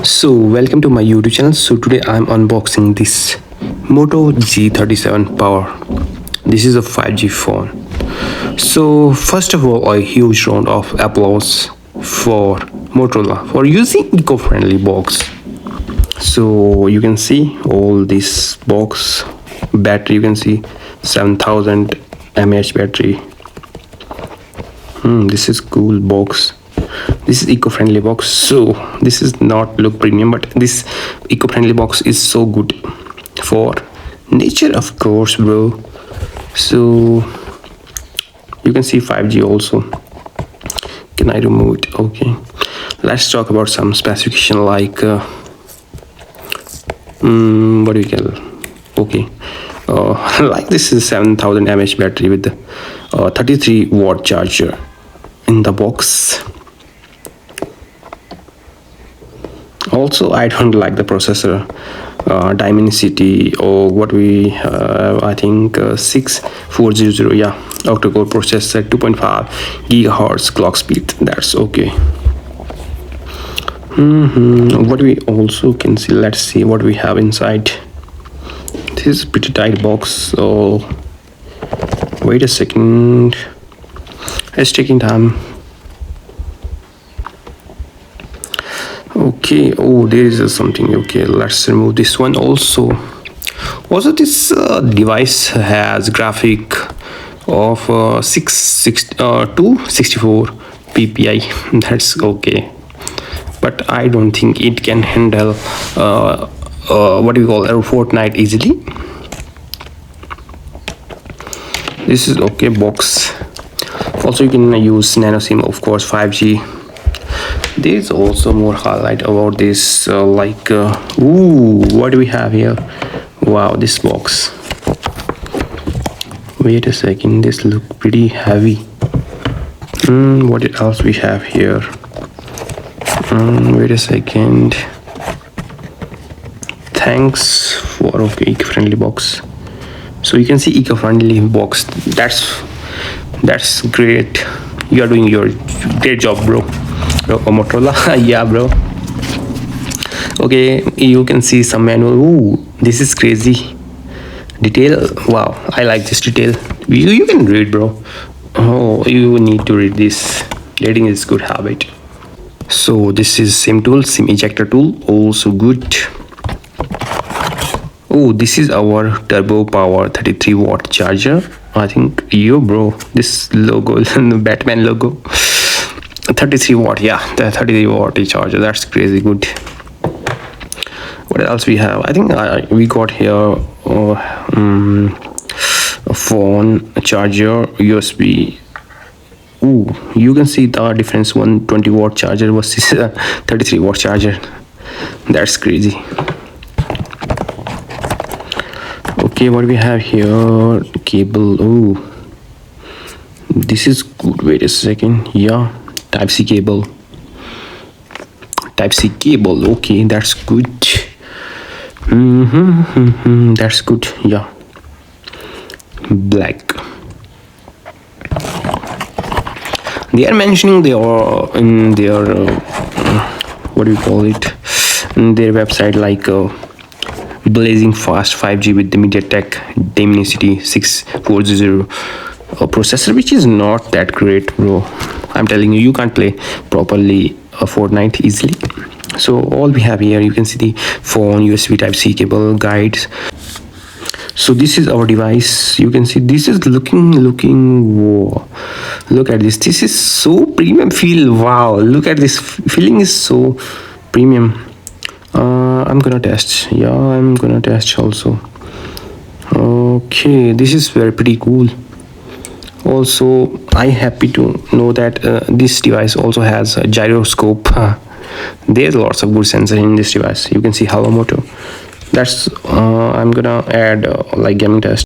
So welcome to my YouTube channel. So today I'm unboxing this Moto G37 Power. This is a 5G phone. So first of all, a huge round of applause for Motorola for using eco-friendly box. So you can see all this box battery. You can see 7000 mAh battery. This is cool box. This is eco-friendly box. So this is not look premium, but this eco-friendly box is so good for nature, of course, bro. So you can see 5G also. Can I remove it? Okay, let's talk about some specification like what do you call? Okay, like this is 7000 mAh battery with the 33-watt charger in the box. Also, I don't like the processor Dimensity, or what we I think 6400, yeah, octa-core processor, 2.5 gigahertz clock speed. That's okay. What we also can see, let's see what we have inside. This is pretty tight box. So wait a second, it's taking time. Okay, oh, there is something. Okay, let's remove this one also. This device has graphic of 264 ppi. That's okay, but I don't think it can handle what do you call Fortnite easily. This is okay box. Also, you can use nano SIM, of course, 5G. There is also more highlight about this what do we have here? Wow, this box. Wait a second, this look pretty heavy. What else we have here? Wait a second. Thanks for okay, eco-friendly box. So you can see eco-friendly box. That's great. You are doing your great job, bro. Motorola. Yeah, bro. Okay, you can see some manual. Ooh, this is crazy detail. Wow, I like this detail. You can read, bro. Oh, you need to read this. Reading is good habit. So this is SIM tool, SIM ejector tool, also good. Oh, this is our TurboPower 33-watt charger. I think bro, this logo, Batman logo, 33-watt. Yeah, the 33-watt charger. That's crazy good. What else we have? I think we got here a phone, a charger, USB. Ooh, you can see the difference. 120-watt charger versus 33-watt charger. That's crazy. Okay, what we have here? Cable. Oh, this is good. Wait a second. Yeah, Type-C cable. Type-C cable. Okay, that's good. That's good. Yeah, black. They are mentioning they are in their what do you call it, in their website, like blazing fast 5G with the MediaTek Dimensity 6400 processor, which is not that great, bro. I'm telling you, you can't play properly Fortnite easily. So all we have here, you can see the phone, USB Type-C cable, guides. So this is our device. You can see this is looking. Whoa, look at this. This is so premium feel. Wow, look at this. Feeling is so premium. I'm gonna test. Yeah, I'm gonna test also. Okay, this is pretty cool. Also, I'm happy to know that this device also has a gyroscope. There's lots of good sensors in this device. You can see Hello Moto. That's I'm gonna add like gaming test.